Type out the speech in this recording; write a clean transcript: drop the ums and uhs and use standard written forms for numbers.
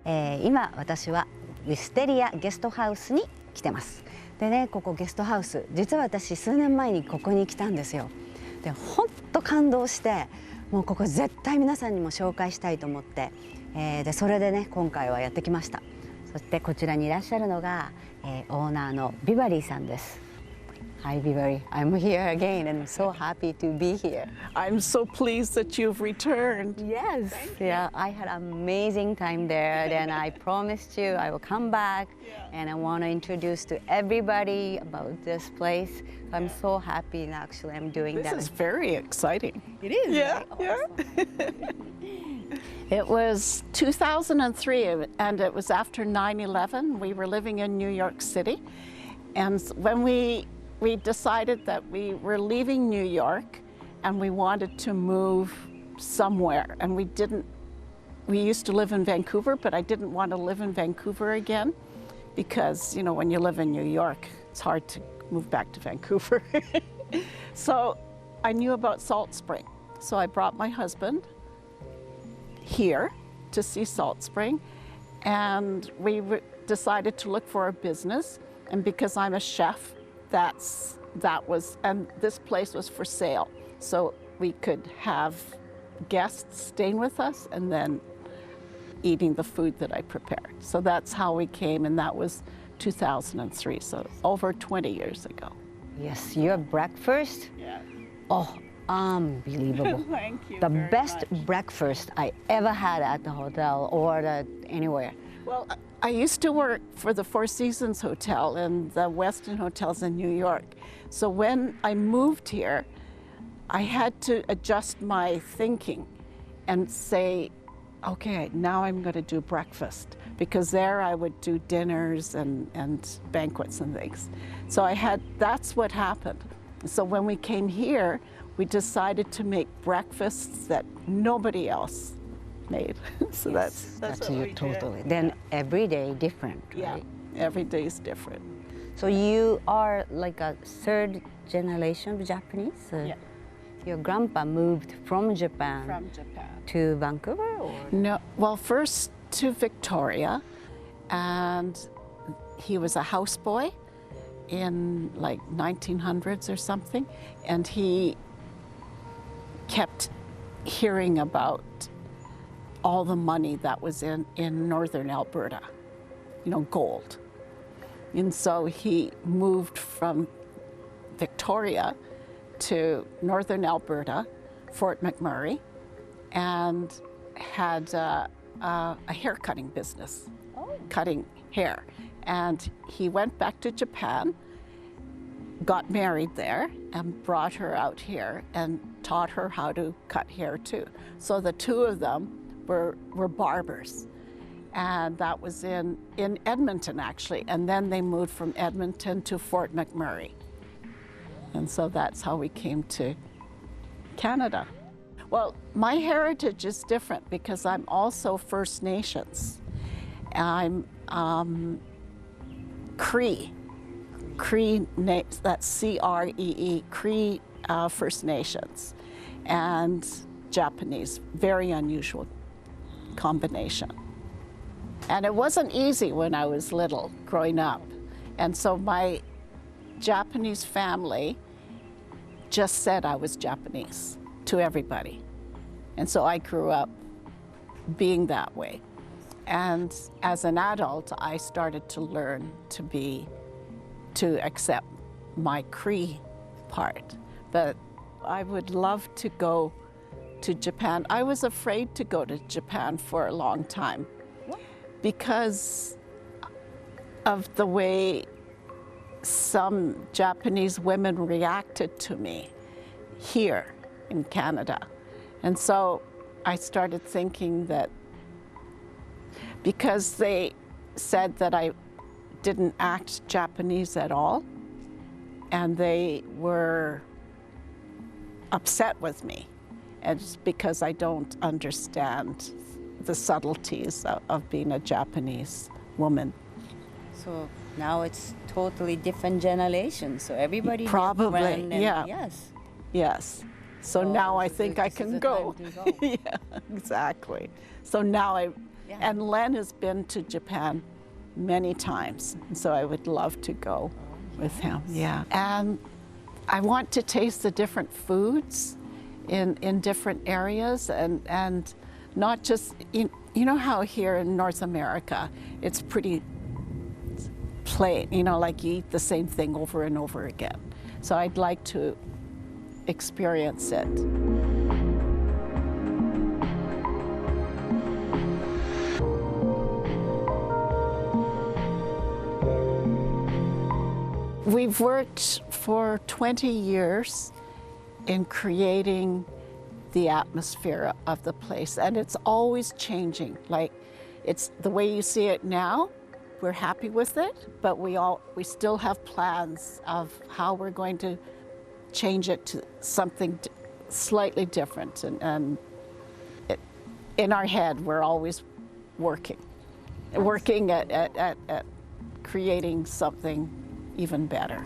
今私はウィステリアゲストハウスに来てます。でね、ここゲストハウス、実は私数年前にここに来たんですよ。で、ほんと感動して、もうここ絶対皆さんにも紹介したいと思って、でそれでね今回はやってきました。そしてこちらにいらっしゃるのが、オーナーのビバリーさんです。Hi, Beverly. I'm here again and so happy to be here. I'm so pleased that you've returned. Yes. Yeah, I had an amazing time there. Then I promised you I will come back, and I want to introduce to everybody about this place. I'm so happy, and actually I'm doing that. This is very exciting. It is. Yeah, right? yeah. It was 2003, and it was after 9/11. We were living in New York City, and when we decided that we were leaving New York and we wanted to move somewhere, and we used to live in Vancouver, but I didn't want to live in Vancouver again because, you know, when you live in New York, it's hard to move back to Vancouver. So I knew about Salt Spring. So I brought my husband here to see Salt Spring, and we decided to look for a business, and because I'm a chef, and this place was for sale, so we could have guests staying with us and then eating the food that I prepared. So that's how we came, and that was 2003, so over 20 years ago. Yes, your breakfast. Yeah. Oh, unbelievable. Thank you. The very best much. breakfast I ever had at the hotel or anywhere. Well, I used to work for the Four Seasons Hotel and the Westin Hotels in New York. So when I moved here, I had to adjust my thinking and say, okay, now I'm going to do breakfast, because there I would do dinners and banquets and things. So that's what happened. So when we came here, we decided to make breakfasts that nobody else made. So Yes, that's what you we totally. did. Then every day different, Yeah, right? every day is different. So you are like a third generation of Japanese? Yeah. Your grandpa moved from Japan From Japan. to Vancouver, or? No, well, first to Victoria, and he was a houseboy in like 1900s or something, and he kept hearing about all the money that was in northern Alberta, you know, gold. And so he moved from Victoria to northern Alberta, Fort McMurray, and had a hair cutting business, cutting hair. And he went back to Japan, got married there, and brought her out here and taught her how to cut hair too. So the two of them were barbers. And that was in Edmonton, actually. And then they moved from Edmonton to Fort McMurray. And so that's how we came to Canada. Well, my heritage is different because I'm also First Nations. I'm Cree. Cree, that's C-R-E-E, Cree First Nations, and Japanese, very unusual combination. And it wasn't easy when I was little, growing up. And so my Japanese family just said I was Japanese to everybody. And so I grew up being that way. And as an adult, I started to learn to accept my Cree part. But I would love to go to Japan. I was afraid to go to Japan for a long time because of the way some Japanese women reacted to me here in Canada. And so I started thinking that because they said that I didn't act Japanese at all, and they were upset with me, and it's because I don't understand the subtleties of being a Japanese woman. So now it's totally different generation. So everybody Probably, different and yeah. Yes. Yes. So now I think I can go. This is the time to go. Yeah, exactly. So now Yeah. And Len has been to Japan many times, so I would love to go with him. Yeah. And I want to taste the different foods in different areas, and not just, you know how here in North America, it's pretty plain, you know, like you eat the same thing over and over again. So I'd like to experience it. We've worked for 20 years in creating the atmosphere of the place, and it's always changing. Like, it's the way you see it now, we're happy with it, but we still have plans of how we're going to change it to something slightly different, and in our head we're always working at creating something even better.